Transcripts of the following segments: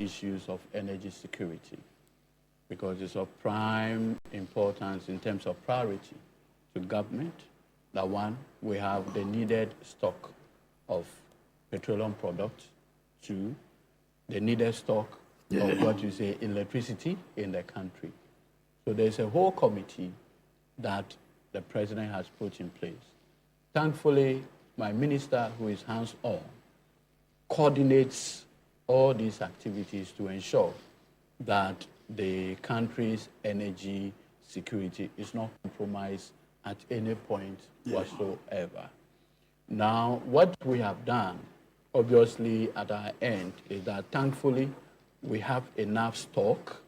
issues of energy security because it's of prime importance in terms of priority to government. That one, we have the needed stock of petroleum products. Two, the needed stock of what you say electricity in the country. So there's a whole committee that the president has put in place. Thankfully, my minister, who is hands-on, coordinates all these activities to ensure that the country's energy security is not compromised at any point whatsoever. Now, what we have done, obviously, at our end, is that thankfully, we have enough stock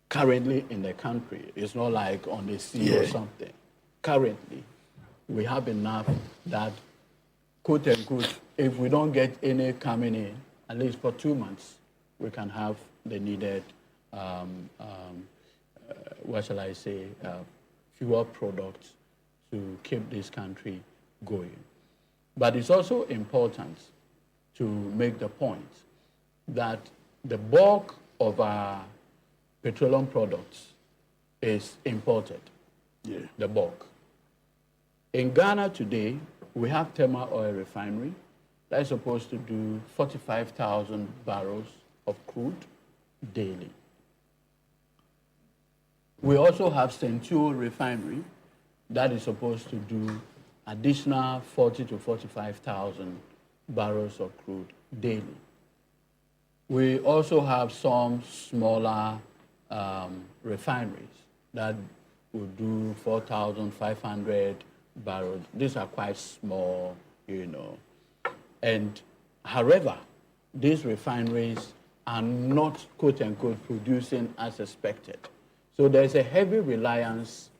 currently in the country. It's not like on the sea or something. Currently, we have enough that, quote unquote, if we don't get any coming in, at least for 2 months, we can have the needed, what shall I say, fuel products to keep this country going. But it's also important to make the point that the bulk of our petroleum products is imported, the bulk. In Ghana today, we have thermal oil refinery that is supposed to do 45,000 barrels of crude daily. We also have Central refinery that is supposed to do additional 40 to 45,000 barrels of crude daily. We also have some smaller refineries that will do 4,500 barrels. These are quite small, you know. And however, these refineries are not, quote unquote, producing as expected. So there's a heavy reliance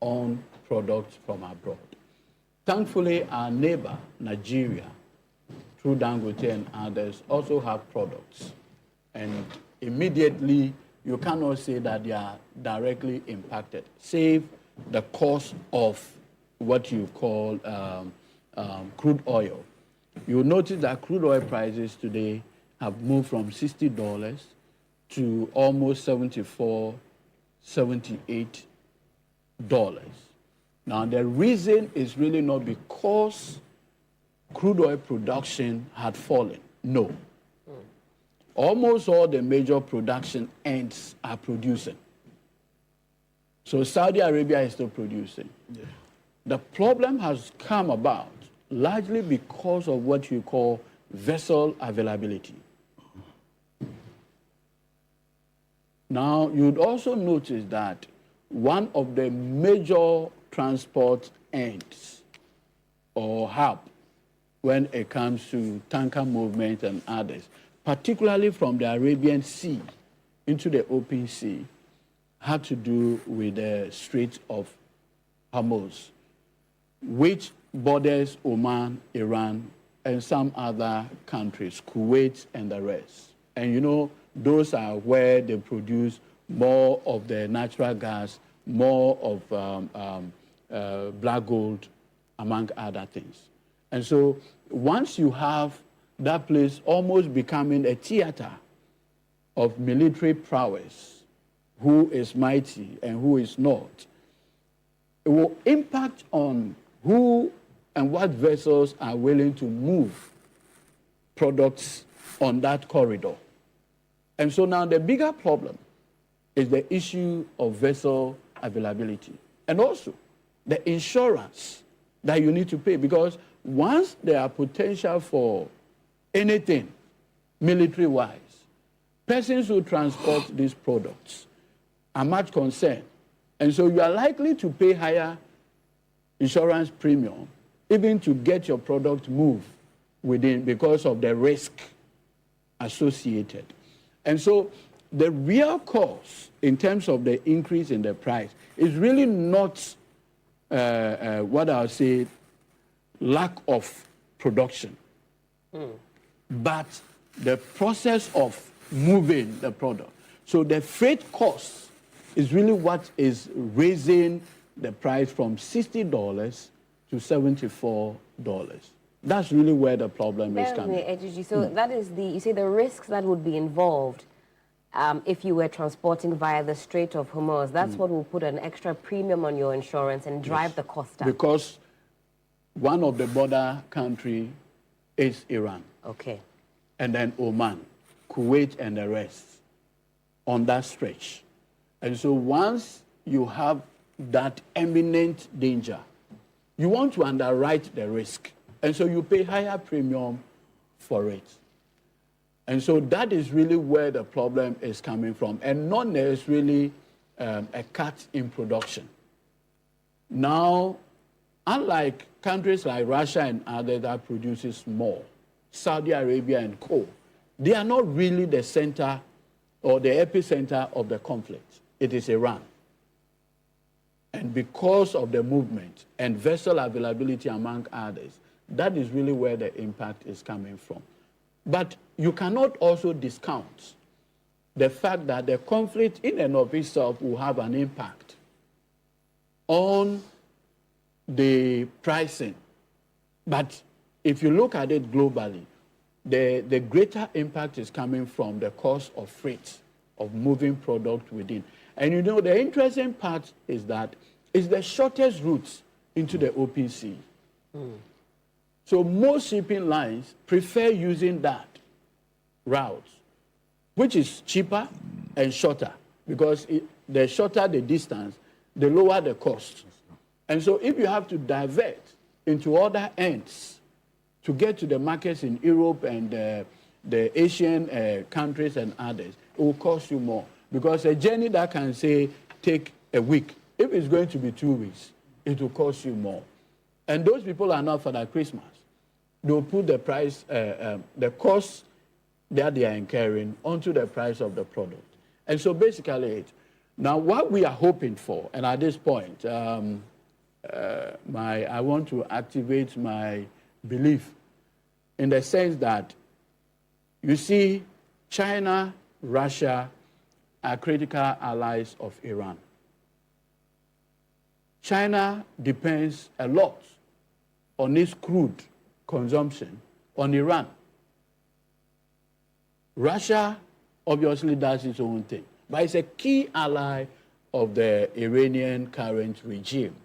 on products from abroad. Thankfully, our neighbor, Nigeria, through Dangote and others, also have products. And immediately, you cannot say that they are directly impacted, save the cost of what you call crude oil. You'll notice that crude oil prices today have moved from $60 to almost $74, $78. Now, the reason is really not because crude oil production had fallen. No. Almost all the major production ends are producing. So Saudi Arabia is still producing. Yeah. The problem has come about largely because of what you call vessel availability. Now, you'd also notice that one of the major transport ends or hub when it comes to tanker movement and others, particularly from the Arabian Sea into the open sea, had to do with the Strait of Hormuz, which borders Oman, Iran, and some other countries, Kuwait and the rest. And you know, those are where they produce more of the natural gas, more of black gold, among other things. And so once you have that place almost becoming a theater of military prowess, who is mighty and who is not, it will impact on who and what vessels are willing to move products on that corridor. And so now the bigger problem is the issue of vessel availability and also the insurance that you need to pay, because once there are potential for anything military-wise, persons who transport these products are much concerned. And so you are likely to pay higher insurance premium even to get your product moved within because of the risk associated. And so the real cause in terms of the increase in the price is really not what I'll say lack of production, but the process of moving the product. So the freight cost is really what is raising the price from $60 to $74. That's really where the problem is coming. Edudzi, so that is you say the risks that would be involved if you were transporting via the Strait of Hormuz. That's what will put an extra premium on your insurance and drive the cost up. Because one of the border country is Iran. Okay. And then Oman, Kuwait, and the rest on that stretch. And so once you have that imminent danger, you want to underwrite the risk. And so you pay higher premium for it. And so that is really where the problem is coming from, and not necessarily a cut in production. Now, unlike countries like Russia and others that produces more, Saudi Arabia and co, they are not really the center or the epicenter of the conflict. It is Iran. And because of the movement and vessel availability among others, that is really where the impact is coming from. But you cannot also discount the fact that the conflict in and of itself will have an impact on the pricing. But if you look at it globally, the greater impact is coming from the cost of freight, of moving product within. And you know, the interesting part is that it's the shortest routes into the OPC. So most shipping lines prefer using that route, which is cheaper and shorter, because the shorter the distance, the lower the cost. And so if you have to divert into other ends to get to the markets in Europe and the Asian countries and others, it will cost you more. Because a journey that can, say, take a week, if it's going to be 2 weeks, it will cost you more. And those people are not for that Christmas. They'll put the price, the cost that they are incurring onto the price of the product. And so basically, now what we are hoping for, and at this point, I want to activate my belief in the sense that, you see, China, Russia are critical allies of Iran. China depends a lot on its crude consumption on Iran. Russia obviously does its own thing, but it's a key ally of the Iranian current regime.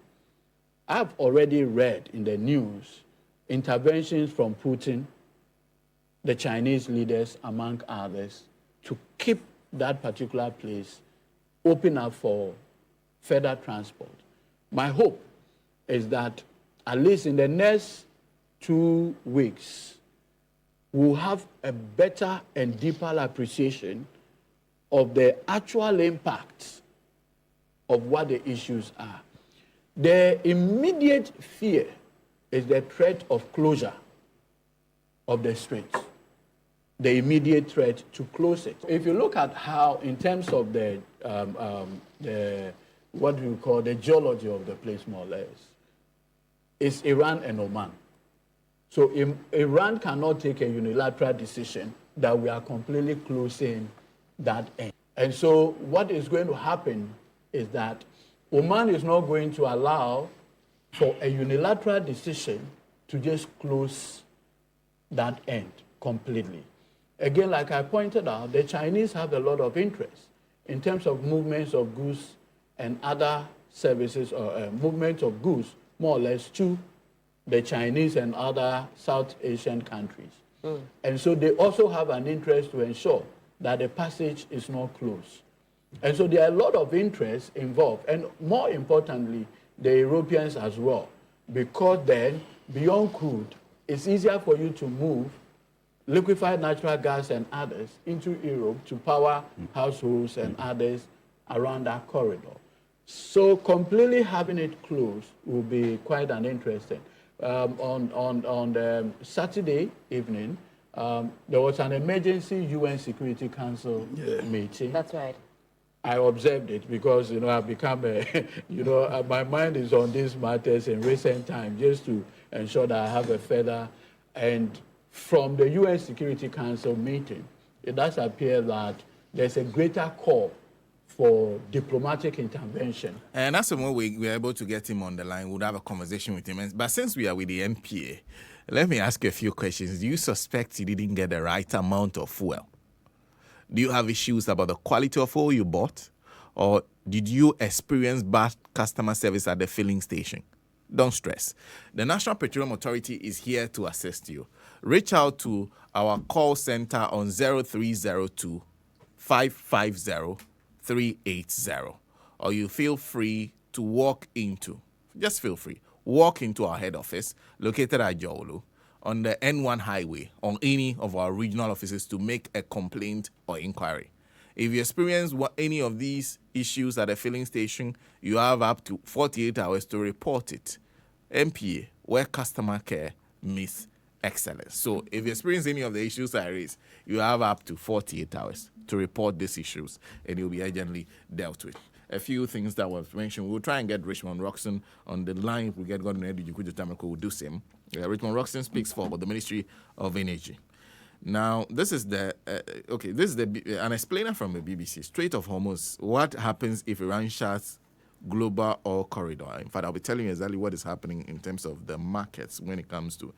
I've already read in the news interventions from Putin, the Chinese leaders, among others, to keep that particular place open up for further transport. My hope is that at least in the next 2 weeks, we'll have a better and deeper appreciation of the actual impact of what the issues are. The immediate fear is the threat of closure of the strait, the immediate threat to close it. If you look at how, in terms of the what we call the geology of the place, more or less, it's Iran and Oman. So Iran cannot take a unilateral decision that we are completely closing that end. And so what is going to happen is that Oman is not going to allow for a unilateral decision to just close that end completely. Again, like I pointed out, the Chinese have a lot of interest in terms of movements of goods and other services, or movement of goods, more or less, to the Chinese and other South Asian countries. And so they also have an interest to ensure that the passage is not closed. And so there are a lot of interests involved, and more importantly, the Europeans as well, because then, beyond crude, it's easier for you to move liquefied natural gas and others into Europe to power households and others around that corridor. So completely having it closed will be quite an interesting. On the Saturday evening, there was an emergency UN Security Council meeting. That's right. I observed it because, you know, I've become my mind is on these matters in recent times, just to ensure that I have a further. And from the UN Security Council meeting, it does appear that there's a greater call for diplomatic intervention. And that's when we were able to get him on the line. We'll have a conversation with him. But since we are with the MPA, Let me ask you a few questions. Do you suspect you didn't get the right amount of fuel? Do you have issues about the quality of oil you bought? Or did you experience bad customer service at the filling station? Don't stress. The National Petroleum Authority is here to assist you. Reach out to our call center on 0302 550 380. Or you feel free to walk into our head office located at Jolo on the N1 highway on any of our regional offices to make a complaint or inquiry. If you experience any of these issues at a filling station, you have up to 48 hours to report it. MPA, where customer care meets excellence. So if you experience any of the issues I raised, you have up to 48 hours to report these issues and you'll be urgently dealt with. A few things that were mentioned. We'll try and get Richmond Roxon on the line. If we get Godwin Edudzi Tamekloé, we'll do same. Richmond Roxon speaks for the Ministry of Energy. Now, this is an explainer from the BBC. Strait of Hormuz. What happens if Iran shuts global oil corridor? In fact, I'll be telling you exactly what is happening in terms of the markets when it comes to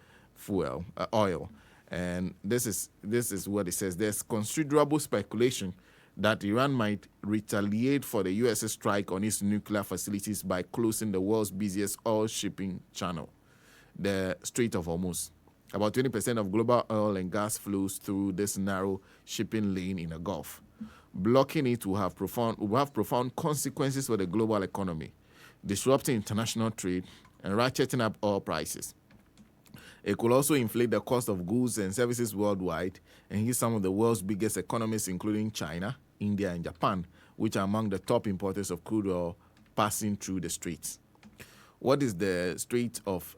oil. And this is what it says. There's considerable speculation that Iran might retaliate for the U.S.'s strike on its nuclear facilities by closing the world's busiest oil shipping channel, the Strait of Hormuz. About 20% of global oil and gas flows through this narrow shipping lane in the Gulf. Blocking it will have profound consequences for the global economy, disrupting international trade and ratcheting up oil prices. It could also inflate the cost of goods and services worldwide and hit some of the world's biggest economies, including China, India, and Japan, which are among the top importers of crude oil passing through the straits. What is the Strait of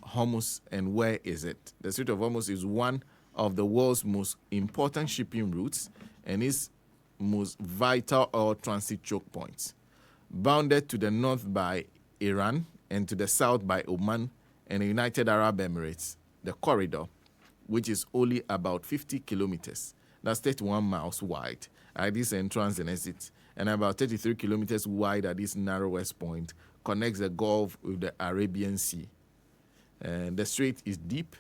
Hormuz and where is it? The Strait of Hormuz is one of the world's most important shipping routes and its most vital oil transit choke points. Bounded to the north by Iran and to the south by Oman and the United Arab Emirates, the corridor, which is only about 50 kilometers, that's 31 miles wide at this entrance and exit, and about 33 kilometers wide at this narrowest point, connects the Gulf with the Arabian Sea. And the strait is deep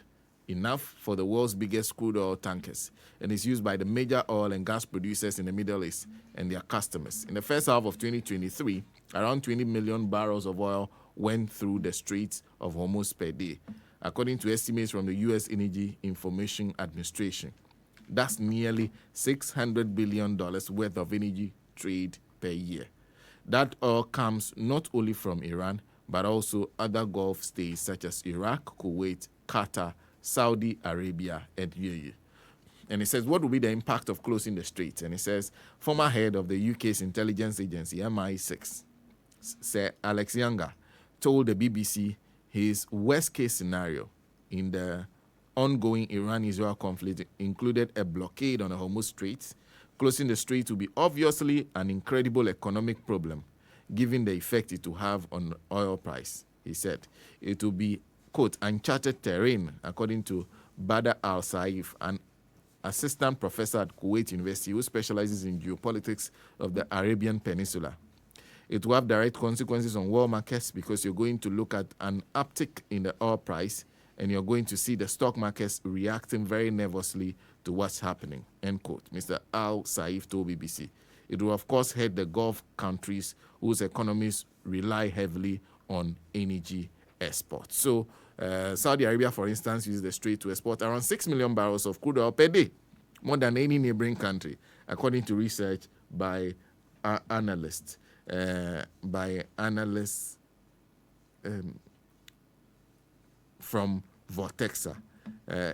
enough for the world's biggest crude oil tankers and is used by the major oil and gas producers in the Middle East and their customers. In the first half of 2023, around 20 million barrels of oil went through the Straits of Hormuz per day, according to estimates from the U.S. Energy Information Administration. That's nearly $600 billion worth of energy trade per year. That oil comes not only from Iran, but also other Gulf states such as Iraq, Kuwait, Qatar, Saudi Arabia, and UAE. And it says, what will be the impact of closing the straits? And it says, former head of the UK's intelligence agency, MI6, Sir Alex Younger, told the BBC his worst-case scenario in the ongoing Iran-Israel conflict included a blockade on the Hormuz Strait. Closing the strait will be obviously an incredible economic problem, given the effect it will have on oil price. He said it will be, quote, uncharted terrain, according to Badr al-Saif, an assistant professor at Kuwait University who specializes in geopolitics of the Arabian Peninsula. It will have direct consequences on world markets because you're going to look at an uptick in the oil price and you're going to see the stock markets reacting very nervously to what's happening, end quote. Mr. Al-Saif told BBC. It will, of course, hurt the Gulf countries whose economies rely heavily on energy exports. So, Saudi Arabia, for instance, uses the strait to export around 6 million barrels of crude oil per day, more than any neighboring country, according to research by analysts. From Vortexa.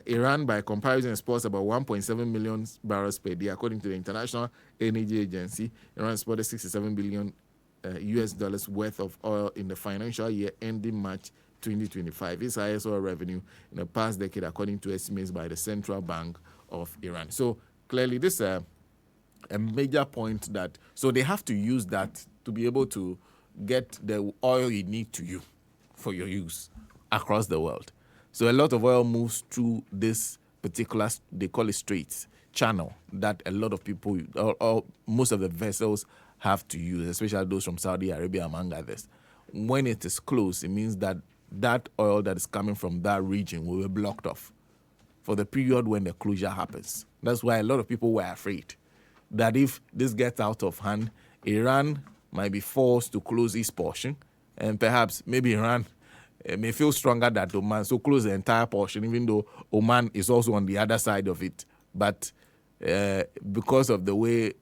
Iran, by comparison, exports about 1.7 million barrels per day, according to the International Energy Agency. Iran exported $67 billion US dollars worth of oil in the financial year ending March 2025. Its highest oil revenue in the past decade, according to estimates by the Central Bank of Iran. So clearly, this is a major point that, so they have to use that to be able to get the oil you need to you for your use across the world. So a lot of oil moves through this particular, they call it straits, channel that a lot of people, or most of the vessels have to use, especially those from Saudi Arabia, among others. When it is closed, it means that that oil that is coming from that region will be blocked off for the period when the closure happens. That's why a lot of people were afraid that if this gets out of hand, Iran might be forced to close its portion, and perhaps maybe Iran may feel stronger than Oman, so close the entire portion, even though Oman is also on the other side of it. But because of the way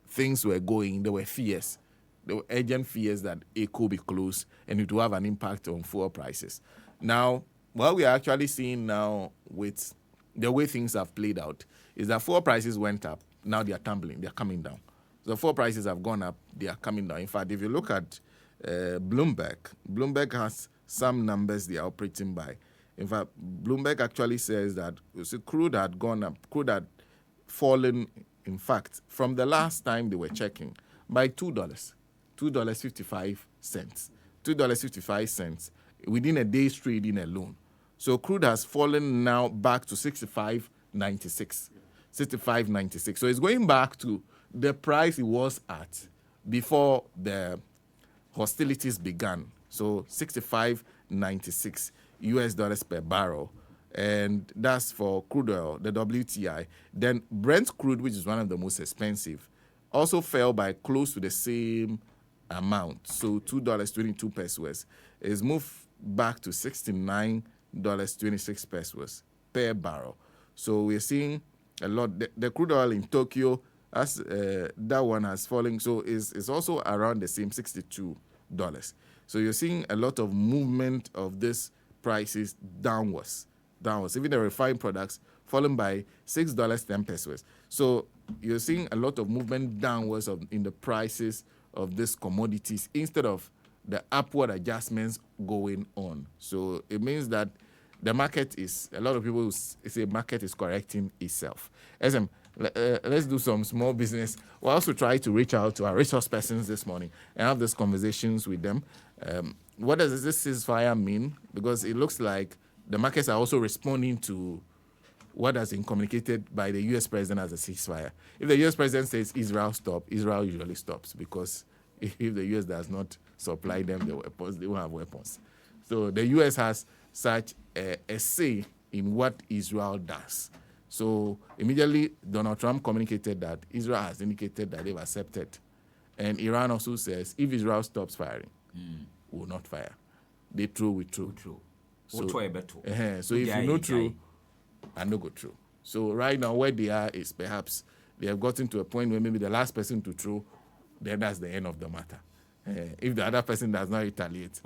things were going, there were fears. There were urgent fears that it could be closed and it will have an impact on fuel prices. Now, what we are actually seeing now with the way things have played out is that fuel prices went up. Now they are tumbling. They are coming down. So fuel prices have gone up. They are coming down. In fact, if you look at Bloomberg has some numbers they are operating by. In fact, Bloomberg actually says that crude had gone up. Crude had fallen, in fact, from the last time they were checking, by $2, $2.55. $2.55 within a day's trading alone. So crude has fallen now back to 65.96. 65.96. So it's going back to the price it was at before the hostilities began. So 65.96 US dollars per barrel. And that's for crude oil, the WTI. Then Brent crude, which is one of the most expensive, also fell by close to the same amount. So $2.22 pesos is moved back to $69.26 per barrel. So we're seeing a lot. The crude oil in Tokyo, as that one has fallen, so it's also around the same $62. So you're seeing a lot of movement of these prices downwards. Even the refined products fallen by $6.10 pesos. So you're seeing a lot of movement downwards in the prices of these commodities instead of the upward adjustments going on. So it means that the market is, a lot of people say market is correcting itself. SM, let's do some small business. We'll also try to reach out to our resource persons this morning and have these conversations with them. What does this ceasefire mean? Because it looks like the markets are also responding to what has been communicated by the U.S. president as a ceasefire. If the U.S. president says Israel stop, Israel usually stops, because if the U.S. does not supply them the weapons, they won't have weapons. So the U.S. has such a say in what Israel does. So immediately, Donald Trump communicated that Israel has indicated that they've accepted. And Iran also says, if Israel stops firing, we will not fire. They throw, we throw. So if you know true, I no go through. So right now, where they are is perhaps they have gotten to a point where maybe the last person to throw, then that's the end of the matter. If the other person does not retaliate,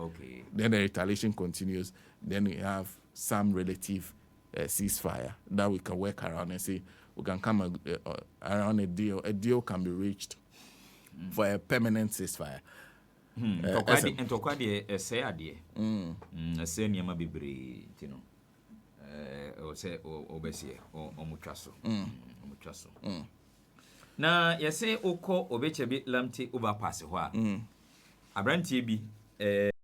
then the retaliation continues. Then we have some relative ceasefire that we can work around and say we can come around a deal. A deal can be reached for a permanent ceasefire. Ntokwa de say ade. Say niam bebre, you know. O say obesie omutwa so. Na yese okọ obechebi lamte overpass ho a. Abrantie bi